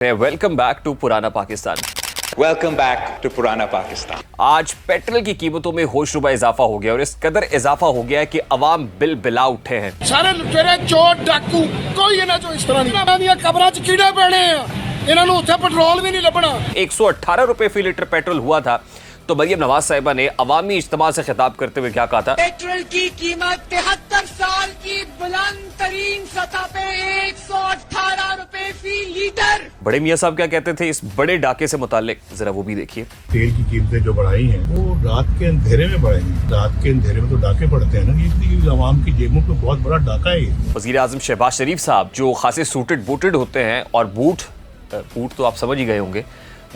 Welcome back to पुराना Pakistan. Welcome back to पुराना पाकिस्तान। आज पेट्रोल की कीमतों में होशरुबा इजाफा हो गया और इस कदर इजाफा हो गया है कि अवाम बिल बिला उठे हैं। सारे लुटेरे चोर डाकू कोई इन्हां चों इस तरह नहीं कबरां च कीड़े पैणे आ इन्हां नूं उत्थे पेट्रोल भी नहीं लभना। 118 रुपए फी लीटर पेट्रोल हुआ था तो मरियम नवाज साहिबा ने अवामी इज्तिमा से खिताब करते हुए क्या कहा था? पेट्रोल की कीमत 73 साल की बुलंद तरीन सतह पे 118 रुपए फी लीटर। बड़े मियाँ साहब क्या कहते थे इस बड़े डाके से मुतालिक, जरा वो भी देखिए। तेल की कीमतें जो बढ़ाई हैं वो रात के अंधेरे में बढ़ाई हैं। रात के अंधेरे में तो डाके पड़ते हैं ना, इसलिए आवाम की जेबों पे बहुत बड़ा डाका है ये। वजीर आजम शहबाज शरीफ साहब जो खासे सूटेड बूटेड होते हैं और बूट तो आप समझ ही गए होंगे,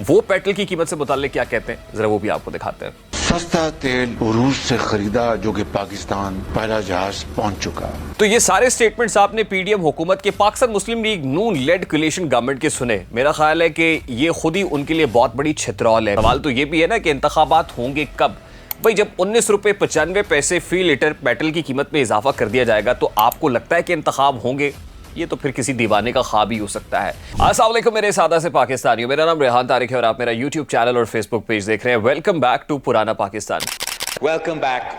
वो पेट्रोल की कीमत से मुताल्लिक क्या कहते हैं, जरा वो भी आपको दिखाते हैं। सस्ता तेल रूस से खरीदा जो कि पाकिस्तान पहला जहाज पहुंच चुका। तो ये सारे स्टेटमेंट्स आपने पीडीएम हुकूमत के पाकिस्तान मुस्लिम लीग नून लेड कोलिशन गवर्नमेंट के सुने। मेरा ख्याल है कि ये खुद ही उनके लिए बहुत बड़ी छितरौल है। सवाल तो ये भी है ना कि इंतखाबात होंगे कब? भाई जब 19 रुपए 95 पैसे फी लीटर पेट्रोल की कीमत में इजाफा कर दिया जाएगा तो आपको लगता है कि इंतखाब होंगे? ये तो फिर किसी दीवाने का ख्वाब ही हो सकता है। अस्सलाम वालेकुम मेरे सादा से पाकिस्तानियों, मेरा नाम रेहान तारिक है और आप मेरा यूट्यूब चैनल और फेसबुक पेज देख रहे हैं। वेलकम बैक टू पुराना पाकिस्तान। वेलकम बैक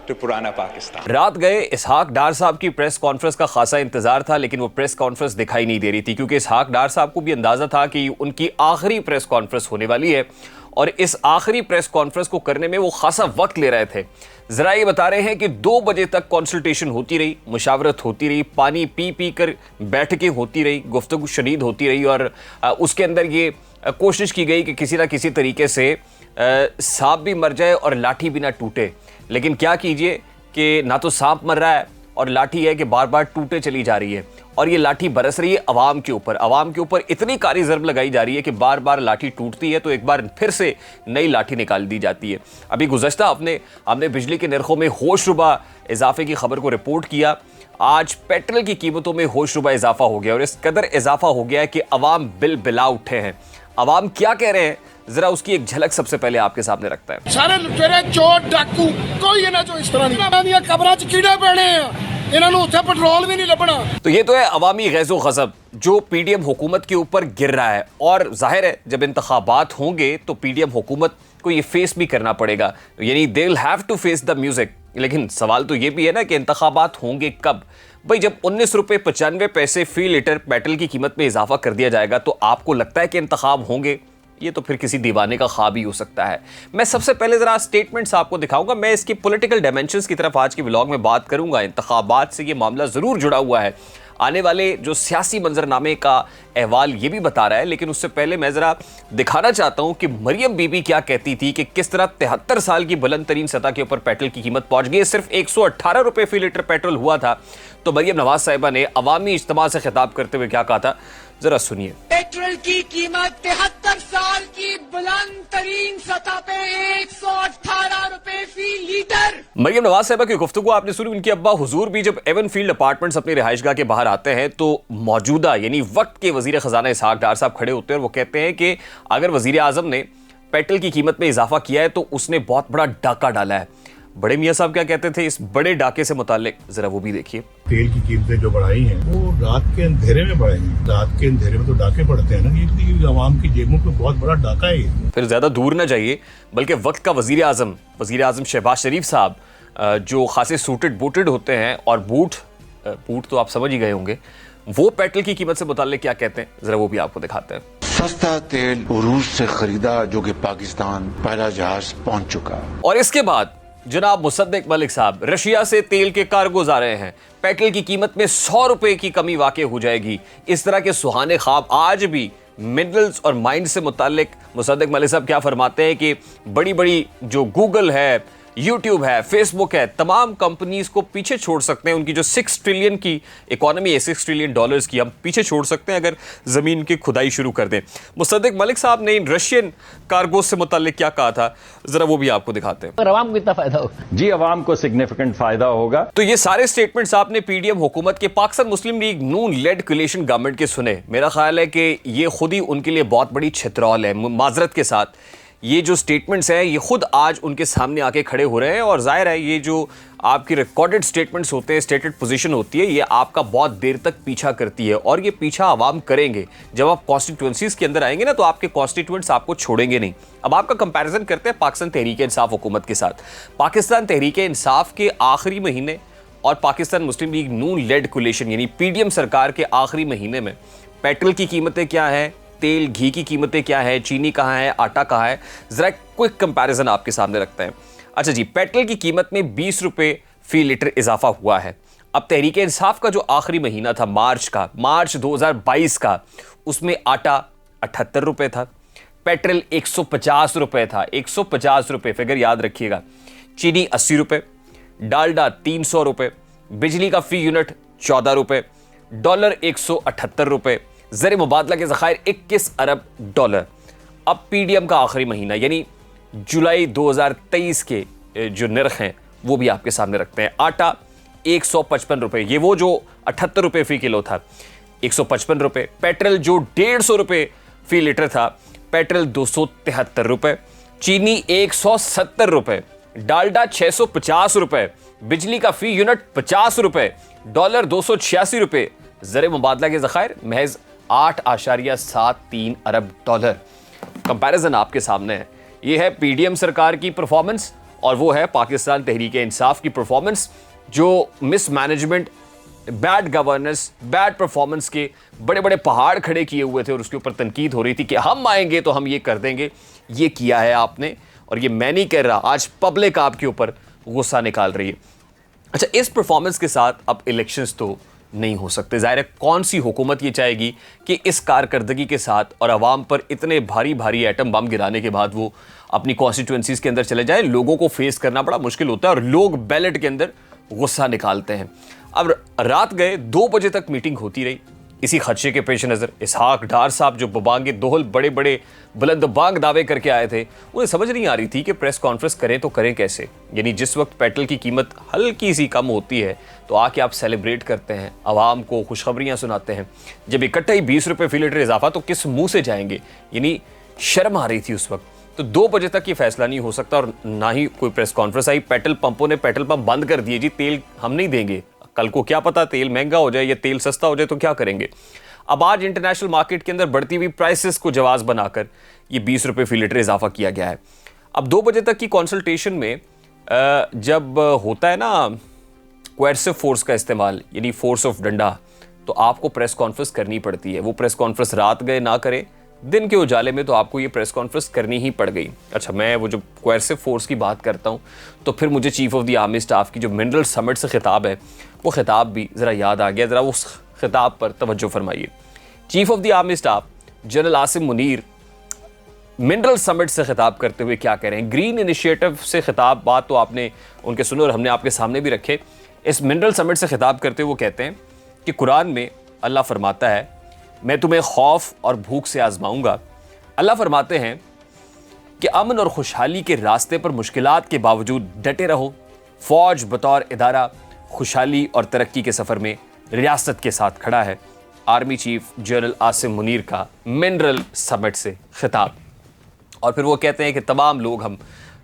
टू पुराना पाकिस्तान। रात गए इसहाक डार साहब की प्रेस कॉन्फ्रेंस का खासा इंतजार था, लेकिन वो प्रेस कॉन्फ्रेंस दिखाई नहीं दे रही थी क्योंकि इसहाक डार साहब को भी अंदाजा था कि उनकी आखिरी प्रेस कॉन्फ्रेंस होने वाली है और इस आखिरी प्रेस कॉन्फ्रेंस को करने में वो खासा वक्त ले रहे थे। जरा ये बता रहे हैं कि 2 बजे तक कंसल्टेशन होती रही, मुशावरत होती रही, पानी पी पी कर बैठकें होती रही, गुफ्तगू शदीद होती रही और उसके अंदर ये कोशिश की गई कि किसी ना किसी तरीके से सांप भी मर जाए और लाठी भी ना टूटे। लेकिन क्या कीजिए कि ना तो सांप मर रहा है और लाठी है कि बार बार टूटे चली जा रही है और ये लाठी बरस रही है अवाम के ऊपर। अवाम के ऊपर इतनी कारी ज़रब लगाई जा रही है कि बार बार लाठी टूटती है तो एक बार फिर से नई लाठी निकाल दी जाती है। अभी गुज़श्ता हमने बिजली के नरखों में होशरुबा इजाफे की खबर को रिपोर्ट किया। आज पेट्रोल की कीमतों में होशरुबा इजाफा हो गया और इस कदर इजाफा हो गया है कि अवाम बिल बिला उठे हैं। अवाम क्या कह रहे हैं, जरा उसकी एक झलक सबसे पहले आपके सामने रखता है। सारे लुटेरे चोर डाकू कोई इन्हां चों इस तरह नहीं कबरां च कीड़े पैणे आ इन्हां नूं उत्थे पेट्रोल भी नहीं लभना। तो ये तो है अवामी गैज़ो गज़ब जो पीडीएम हुकूमत के ऊपर गिर रहा है और जाहिर है जब इंतखाबात होंगे तो पीडीएम हुकूमत को ये फेस भी करना पड़ेगा, यानी they will have to face the music. लेकिन सवाल तो ये भी है ना कि इंतखाबात होंगे कब? भाई जब 19 रुपए 95 पैसे फी लीटर पेट्रोल की कीमत में इजाफा कर दिया जाएगा तो आपको लगता है कि इंतखाब होंगे? ये तो फिर किसी दीवाने का ख्वाब ही हो सकता है। मैं सबसे पहले जरा स्टेटमेंट्स आपको दिखाऊंगा, मैं इसकी पॉलिटिकल डायमेंशंस की तरफ आज के व्लॉग में बात करूंगा। इंतखाबात से ये मामला जरूर जुड़ा हुआ है, आने वाले जो सियासी मंजरनामे का अहवाल ये भी बता रहा है। लेकिन उससे पहले मैं जरा दिखाना चाहता हूं कि मरियम बीबी क्या कहती थी कि किस तरह 73 साल की बुलंद तरीन सतह के ऊपर पेट्रोल की कीमत पहुंच गई। सिर्फ 118 रुपए फी लीटर पेट्रोल हुआ था तो मरियम नवाज साहिबा ने अवामी इज्तिमा से खिताब करते हुए क्या कहा था, जरा सुनिए। पेट्रोल की कीमत 73 साल की बुलंद तरीन सतह पे 118 रुपए फी लीटर। मरियम नवाज साहिबा की गुफ्तगू आपने सुनी। उनके अब्बा हुजूर भी जब एवन फील्ड अपार्टमेंट्स अपनी रिहाइशगाह के बाहर आते हैं तो मौजूदा यानी वक्त के वजीर खजाना इसहाक डार साहब खड़े होते हैं और वो कहते हैं कि अगर वजीर आजम ने पेट्रोल की कीमत में इजाफा किया है तो उसने बहुत बड़ा डाका डाला है। बड़े मियाँ साहब क्या कहते थे इस बड़े डाके से मुतालिक, जरा वो भी देखिए। तेल की कीमतें जो बढ़ाई हैं वो रात के अंधेरे में बढ़ाई हैं। रात के अंधेरे में तो डाके पड़ते हैं ना, इसलिए आवाम की जेबों पे बहुत बड़ा डाका है ये। फिर ज्यादा दूर ना जाइए बल्कि वक्त का वजीर आजम शहबाज शरीफ साहब जो खासे सूटेड बूटेड होते हैं और बूट तो आप समझ ही गए होंगे, वो पेट्रोल की कीमत से मुताल्लिक क्या कहते हैं, जरा वो भी आपको दिखाते हैं। सस्ता तेल रूस से खरीदा जो कि पाकिस्तान पहला जहाज पहुंच चुका। और इसके बाद जनाब मुसद्दिक मलिक साहब रशिया से तेल के कार्गोज आ रहे हैं, पेट्रोल की कीमत में 100 रुपए की कमी वाक़ई हो जाएगी। इस तरह के सुहाने ख्वाब आज भी मिनरल्स और माइंड से मुताल्लिक मुसद्दिक मलिक साहब क्या फरमाते हैं कि बड़ी बड़ी जो गूगल है, यूट्यूब है, फेसबुक है, तमाम कंपनीज को पीछे छोड़ सकते हैं। उनकी जो 6 ट्रिलियन की इकोनॉमी है, 6 ट्रिलियन डॉलर्स की, हम पीछे छोड़ सकते हैं अगर ज़मीन की खुदाई शुरू कर दें। मुसद्दिक मलिक साहब ने इन रशियन कार्गोज से मुताल्लिक क्या कहा था, ज़रा वो भी आपको दिखाते हैं। अवाम को कितना फायदा होगा? जी अवाम को सिग्निफिकेंट फायदा होगा। तो ये सारे स्टेटमेंट्स आपने पीडीएम हुकूमत के पाकिस्तान मुस्लिम लीग नून लेड कोलिशन गवर्नमेंट के सुने। मेरा ख्याल है कि ये खुद ही उनके लिए बहुत बड़ी छितरौल है। माजरत के साथ ये जो स्टेटमेंट्स हैं ये खुद आज उनके सामने आके खड़े हो रहे हैं और जाहिर है ये जो आपकी रिकॉर्डेड स्टेटमेंट्स होते हैं, स्टेटेड पोजीशन होती है, ये आपका बहुत देर तक पीछा करती है और ये पीछा आवाम करेंगे। जब आप कॉन्स्टिट्यूंसीज के अंदर आएंगे ना तो आपके कॉन्स्टिट्यूएंट्स आपको छोड़ेंगे नहीं। अब आपका कंपैरिजन करते हैं पाकिस्तान तहरीक इंसाफ हुकूमत के साथ। पाकिस्तान तहरीक इंसाफ के आखिरी महीने और पाकिस्तान मुस्लिम लीग नून लेड कोलिशन यानी पीडीएम सरकार के आखिरी महीने में पेट्रोल की कीमतें क्या हैं, तेल घी की कीमतें क्या है, चीनी कहाँ है, आटा कहाँ है, जरा क्विक कंपैरिजन आपके सामने रखते हैं। अच्छा जी, पेट्रोल की कीमत में 20 रुपए फी लीटर इजाफा हुआ है। अब तहरीक इंसाफ का जो आखिरी महीना था मार्च 2022 का, उसमें आटा 78 रुपए था, पेट्रोल 150 रुपए था, 150 रुपए फिगर याद रखिएगा, चीनी 80 रुपए, डालडा 300 रुपए, बिजली का फी यूनिट 14 रुपए, डॉलर 178 रुपए, ज़र मुबादला के ज़खायर 21 अरब डॉलर। अब पीडीएम का आखिरी महीना यानी जुलाई 2023 के जो निर्ख हैं वो भी आपके सामने रखते हैं। आटा 155 रुपए, ये वो जो 78 रुपए फी किलो था, 155 रुपए। पेट्रोल जो 150 रुपए फी लीटर था, पेट्रोल 273 रुपए, चीनी 170 रुपए, डालडा 650 रुपए, बिजली का फी यूनिट 50 रुपए, डॉलर 286 रुपए, ज़र मुबादला के ज़खायर महज 8.73 अरब डॉलर। कंपैरिजन आपके सामने है। ये है पीडीएम सरकार की परफॉर्मेंस और वो है पाकिस्तान तहरीक इंसाफ की परफॉर्मेंस, जो mismanagement, bad governance, bad performance के बड़े बड़े पहाड़ खड़े किए हुए थे और उसके ऊपर तनकीद हो रही थी कि हम आएंगे तो हम ये कर देंगे। ये किया है आपने और ये मैं नहीं कह रहा, आज पब्लिक आपके ऊपर गुस्सा निकाल रही है। अच्छा, इस परफॉर्मेंस के साथ अब इलेक्शंस तो नहीं हो सकते। ज़ाहिर है कौन सी हुकूमत ये चाहेगी कि इस कारकर्दगी के साथ और आवाम पर इतने भारी भारी एटम बम गिराने के बाद वो अपनी कॉन्स्टिट्यूंसीज के अंदर चले जाए। लोगों को फेस करना बड़ा मुश्किल होता है और लोग बैलेट के अंदर गुस्सा निकालते हैं। अब रात गए 2 बजे तक मीटिंग होती रही। इसी खदशे के पेश नज़र इसहाक डार साहब जो बबांगे दोहल बड़े बड़े बुलंद बांग दावे करके आए थे, उन्हें समझ नहीं आ रही थी कि प्रेस कॉन्फ्रेंस करें तो करें कैसे। यानी जिस वक्त पेट्रोल की कीमत हल्की सी कम होती है तो आके आप सेलिब्रेट करते हैं, आवाम को खुशखबरियां सुनाते हैं। जब इकट्ठा ही 20 रुपये फी लीटर इजाफा तो किस मुंह से जाएंगे। यानी शर्म आ रही थी उस वक्त। तो 2 बजे तक ये फैसला नहीं हो सकता और ना ही कोई प्रेस कॉन्फ्रेंस आई। पेट्रोल पंपों ने पेट्रोल पंप बंद कर दिए, जी तेल हम नहीं देंगे। कल को क्या पता तेल महंगा हो जाए या तेल सस्ता हो जाए तो क्या करेंगे। अब आज इंटरनेशनल मार्केट के अंदर बढ़ती हुई प्राइसेस को जवाब बनाकर ये 20 रुपये फी लीटर इजाफा किया गया है। अब 2 बजे तक की कंसल्टेशन में जब होता है ना कोएर्सिव फोर्स का इस्तेमाल, यानी फोर्स ऑफ डंडा, तो आपको प्रेस कॉन्फ्रेंस करनी पड़ती है। वो प्रेस कॉन्फ्रेंस रात गए ना करे, दिन के उजाले में तो आपको ये प्रेस कॉन्फ्रेंस करनी ही पड़ गई। अच्छा, मैं वो जो कोएर्सिव फोर्स की बात करता हूँ तो फिर मुझे chief of the army staff की जो मिनरल समिट से खिताब है वो खिताब भी ज़रा याद आ गया। ज़रा उस खिताब पर तवज्जो फरमाइए। Chief of the army staff general Asim Munir mineral summit से खिताब करते हुए क्या कह रहे हैं। ग्रीन इनिशिएटिव से खिताब बात तो आपने उनके सुने और हमने आपके सामने भी रखे। इस मिनरल समिट से खिताब करते हुए वो कहते हैं कि कुरान में अल्लाह फरमाता है, मैं तुम्हें खौफ और भूख से आजमाऊंगा। अल्लाह फरमाते हैं कि अमन और खुशहाली के रास्ते पर मुश्किलात के बावजूद डटे रहो। फौज बतौर इदारा खुशहाली और तरक्की के सफ़र में रियासत के साथ खड़ा है। Army chief general Asim Munir का मिनरल समिट से खिताब। और फिर वो कहते हैं कि तमाम लोग, हम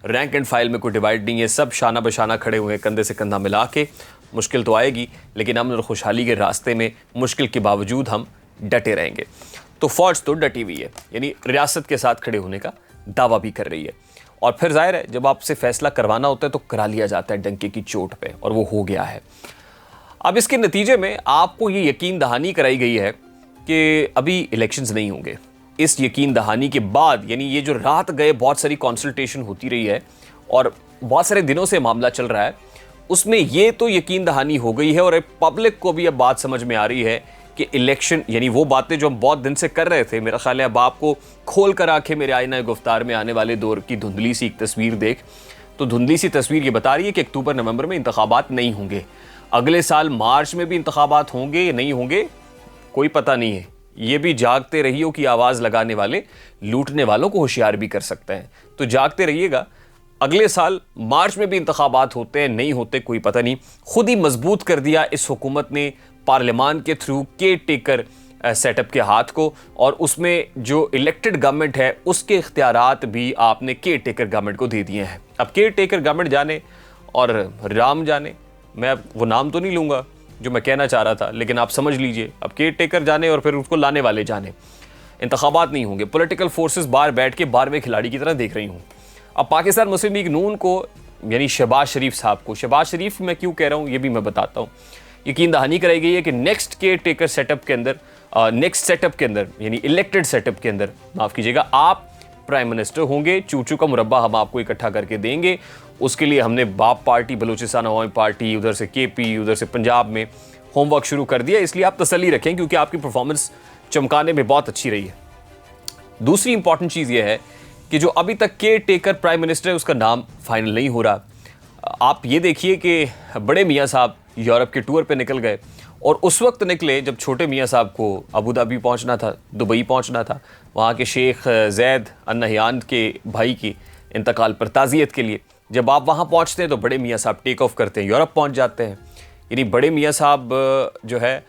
रैंक एंड फाइल में कोई डिवाइड नहीं है, सब शाना बशाना खड़े हुए हैं, कंधे से कंधा मिला के। मुश्किल तो आएगी लेकिन अमन और खुशहाली के रास्ते में मुश्किल के बावजूद हम डटे रहेंगे। तो फौज तो डटी हुई है, यानी रियासत के साथ खड़े होने का दावा भी कर रही है। और फिर जाहिर है जब आपसे फैसला करवाना होता है तो करा लिया जाता है डंके की चोट पे, और वो हो गया है। अब इसके नतीजे में आपको ये यकीन दहानी कराई गई है कि अभी इलेक्शंस नहीं होंगे। इस यकीन दहानी के बाद, यानी ये जो रात गए बहुत सारी कंसल्टेशन होती रही है और बहुत सारे दिनों से मामला चल रहा है, उसमें ये तो यकीन दहानी हो गई है और पब्लिक को भी अब बात समझ में आ रही है कि इलेक्शन, यानी वो बातें जो हम बहुत दिन से कर रहे थे, मेरा ख्याल है अब आपको खोल कर आंखें मेरे आईना गुफ्तार में आने वाले दौर की धुंधली सी एक तस्वीर देख, तो धुंधली सी तस्वीर ये बता रही है कि अक्टूबर नवंबर में इंतखाबात नहीं होंगे। अगले साल मार्च में भी इंतखाबात होंगे या नहीं होंगे कोई पता नहीं है। ये भी जागते रहियो की आवाज़ लगाने वाले लूटने वालों को होशियार भी कर सकते हैं। तो जागते रहिएगा, अगले साल मार्च में भी इंतखाबात होते हैं नहीं होते कोई पता नहीं। खुद ही मजबूत कर दिया इस हुकूमत ने पार्लियामान के थ्रू केयर टेकर सेटअप के हाथ को, और उसमें जो इलेक्टेड गवर्नमेंट है उसके इख्तियारात भी आपने केयर टेकर गवर्नमेंट को दे दिए हैं। अब केयर टेकर गवर्नमेंट जाने और राम जाने, मैं अब वो नाम तो नहीं लूँगा जो मैं कहना चाह रहा था, लेकिन आप समझ लीजिए, अब केयर टेकर जाने और फिर उसको लाने वाले जाने। इंतखाबात नहीं होंगे, पॉलिटिकल फोर्सेस बाहर बैठ के 12वें खिलाड़ी की तरह देख रही हूँ। अब पाकिस्तान मुस्लिम लीग नून को, यानी शहबाज शरीफ साहब को, शहबाज शरीफ मैं क्यों कह रहा हूँ ये भी मैं बताता हूँ। यकीन दहानी कराई गई है कि नेक्स्ट केयर टेकर सेटअप के अंदर, नेक्स्ट सेटअप के अंदर, यानी इलेक्टेड सेटअप के अंदर, माफ़ कीजिएगा, आप प्राइम मिनिस्टर होंगे। चूचू का मुरब्बा हम आपको इकट्ठा करके देंगे। उसके लिए हमने बाप पार्टी, बलूचिस्तान अवामी पार्टी, उधर से केपी, उधर से पंजाब में होमवर्क शुरू कर दिया। इसलिए आप तसल्ली रखें क्योंकि आपकी परफॉर्मेंस चमकाने में बहुत अच्छी रही है। दूसरी इंपॉर्टेंट चीज़ यह है कि जो अभी तक केयर टेकर प्राइम मिनिस्टर है उसका नाम फाइनल नहीं हो रहा। आप ये देखिए कि बड़े मियाँ साहब यूरोप के टूर पे निकल गए और उस वक्त निकले जब छोटे मियाँ साहब को अबू धाबी पहुँचना था, दुबई पहुँचना था, वहाँ के शेख जैद अन नहयान के भाई की इंतकाल पर ताज़ियत के लिए। जब आप वहाँ पहुँचते हैं तो बड़े मियाँ साहब टेक ऑफ करते हैं, यूरोप पहुँच जाते हैं। यानी बड़े मियाँ साहब जो है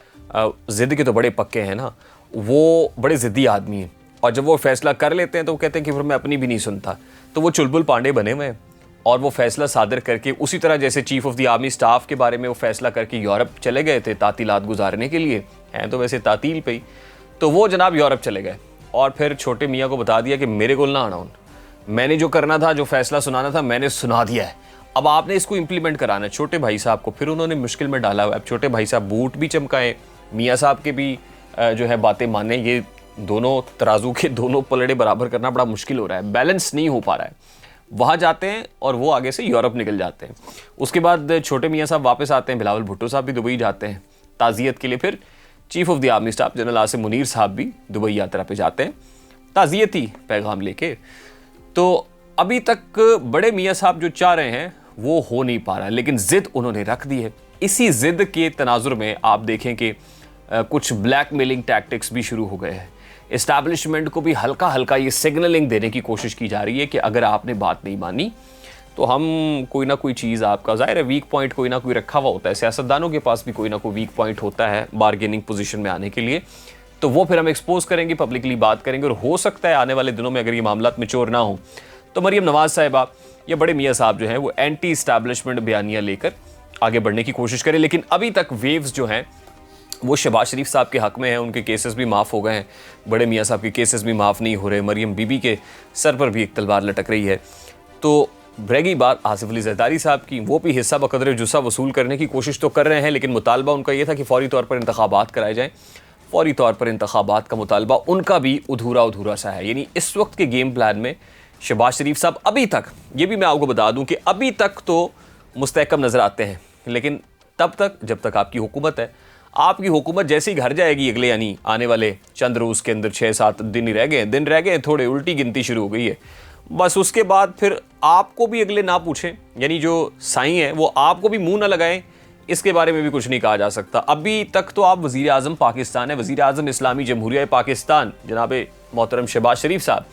ज़िद के तो बड़े पक्के हैं ना, वो बड़े ज़िद्दी आदमी हैं और जब वो फैसला कर लेते हैं तो वो कहते हैं कि फिर मैं अपनी भी नहीं सुनता। तो वो चुलबुल पांडे बने हुए हैं और वो फैसला सादर करके, उसी तरह जैसे chief of the army staff के बारे में वो फैसला करके यूरोप चले गए थे तातीलात गुजारने के लिए, हैं तो वैसे तातील पे ही, तो वो जनाब यूरोप चले गए और फिर छोटे मियाँ को बता दिया कि मेरे को ना आना, मैंने जो करना था, जो फैसला सुनाना था, मैंने सुना दिया है, अब आपने इसको इम्प्लीमेंट कराना है छोटे भाई साहब को। फिर उन्होंने मुश्किल में डाला हुआ। अब छोटे भाई साहब बूट भी चमकाएं, मियाँ साहब के भी जो है बातें माने, ये दोनों तराजू के दोनों पलड़े बराबर करना बड़ा मुश्किल हो रहा है, बैलेंस नहीं हो पा रहा है। वहाँ जाते हैं और वो आगे से यूरोप निकल जाते हैं। उसके बाद छोटे मियाँ साहब वापस आते हैं, बिलावल भुट्टो साहब भी दुबई जाते हैं ताज़ियत के लिए। फिर chief of the army staff general Asim Munir साहब भी दुबई यात्रा पे जाते हैं ताज़ियती पैगाम लेके। तो अभी तक बड़े मियाँ साहब जो चाह रहे हैं वो हो नहीं पा रहा है, लेकिन ज़िद उन्होंने रख दी है। इसी ज़िद के तनाजुर में आप देखें कि कुछ ब्लैकमेलिंग टैक्टिक्स भी शुरू हो गए हैं। इस्टेब्लिशमेंट को भी हल्का हल्का ये सिग्नलिंग देने की कोशिश की जा रही है कि अगर आपने बात नहीं मानी तो हम कोई ना कोई चीज़ आपका, ज़ाहिर है वीक पॉइंट कोई ना कोई रखा हुआ होता है, सियासतदानों के पास भी कोई ना कोई वीक पॉइंट होता है बार्गेनिंग पोजीशन में आने के लिए, तो वो फिर हम एक्सपोज करेंगे, पब्लिकली बात करेंगे। और हो सकता है आने वाले दिनों में अगर ये मामला मैच्योर ना हो तो मरियम नवाज साहिबा या बड़े मियाँ साहब जो हैं वो एंटी इस्टेब्लिशमेंट बयानियाँ लेकर आगे बढ़ने की कोशिश करें। लेकिन अभी तक वेव्स जो हैं वो शहबाज शरीफ साहब के हक़ में हैं, उनके केसेस भी माफ़ हो गए हैं, बड़े मियाँ साहब के केसेस भी माफ़ नहीं हो रहे, मरियम बीबी के सर पर भी एक तलवार लटक रही है। तो रही बात आसिफ अली ज़रदारी साहब की, वो भी हिस्सा बकदर जुस्सा वसूल करने की कोशिश तो कर रहे हैं, लेकिन मुतालबा उनका ये था कि फ़ौरी तौर पर इंतखाबात कराए जाएँ। फ़ौरी तौर पर इंतखाबात का मुतालबा उनका भी अधूरा सा है। यानी इस वक्त के गेम प्लान में शहबाज शरीफ साहब अभी तक, ये भी मैं आपको बता दूं कि अभी तक तो मुस्तहकम नज़र आते हैं, लेकिन तब तक जब तक आपकी हुकूमत है, आपकी हुकूमत जैसे ही घर जाएगी अगले, यानी आने वाले चंद रोज़ के अंदर 6-7 दिन ही रह गए, थोड़े उल्टी गिनती शुरू हो गई है, बस उसके बाद फिर आपको भी अगले ना पूछें, यानी जो साईं हैं वो आपको भी मुंह ना लगाएं, इसके बारे में भी कुछ नहीं कहा जा सकता। अभी तक तो आप वज़ीर आज़म पाकिस्तान है, वज़ीर आज़म इस्लामी जमहूरिया पाकिस्तान जनाब मोहतरम शहबाज शरीफ साहब,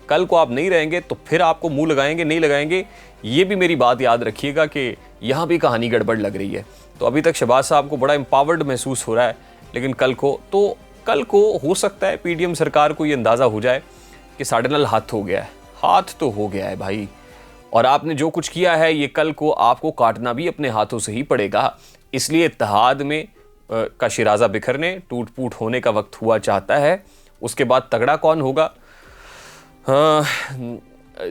कल को आप नहीं रहेंगे तो फिर आपको मुंह लगाएंगे नहीं लगाएंगे, ये भी मेरी बात याद रखिएगा कि यहाँ भी कहानी गड़बड़ लग रही है। तो अभी तक शहबाज साहब को बड़ा एम्पावर्ड महसूस हो रहा है, लेकिन कल को हो सकता है पीडीएम सरकार को ये अंदाज़ा हो जाए कि साढ़े नल हाथ हो गया है, हाथ तो हो गया है भाई, और आपने जो कुछ किया है ये कल को आपको काटना भी अपने हाथों से ही पड़ेगा। इसलिए इत्तेहाद में का शिराजा बिखरने, टूट फूट होने का वक्त हुआ चाहता है। उसके बाद तगड़ा कौन होगा,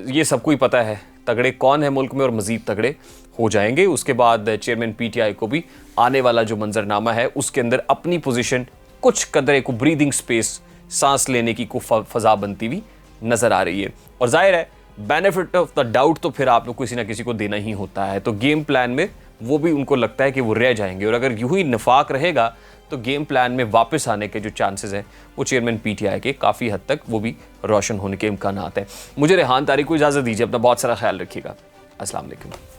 ये सबको ही पता है, तगड़े कौन है मुल्क में और मज़ीद तगड़े हो जाएंगे। उसके बाद चेयरमैन पीटीआई को भी आने वाला जो मंजरनामा है उसके अंदर अपनी पोजीशन, कुछ कदरे को ब्रीदिंग स्पेस, सांस लेने की को फ़ज़ा बनती हुई नज़र आ रही है। और जाहिर है बेनिफिट ऑफ द डाउट तो फिर आप लोग किसी ना किसी को देना ही होता है, तो गेम प्लान में वो भी उनको लगता है कि वो रह जाएंगे, और अगर यूं ही निफाक रहेगा तो गेम प्लान में वापस आने के जो चांसेस हैं वो चेयरमैन पीटीआई के काफ़ी हद तक वो भी रोशन होने के इम्कानात हैं। मुझे रेहान तारिक को इजाज़त दीजिए, अपना बहुत सारा ख्याल रखिएगा। अस्सलाम वालेकुम।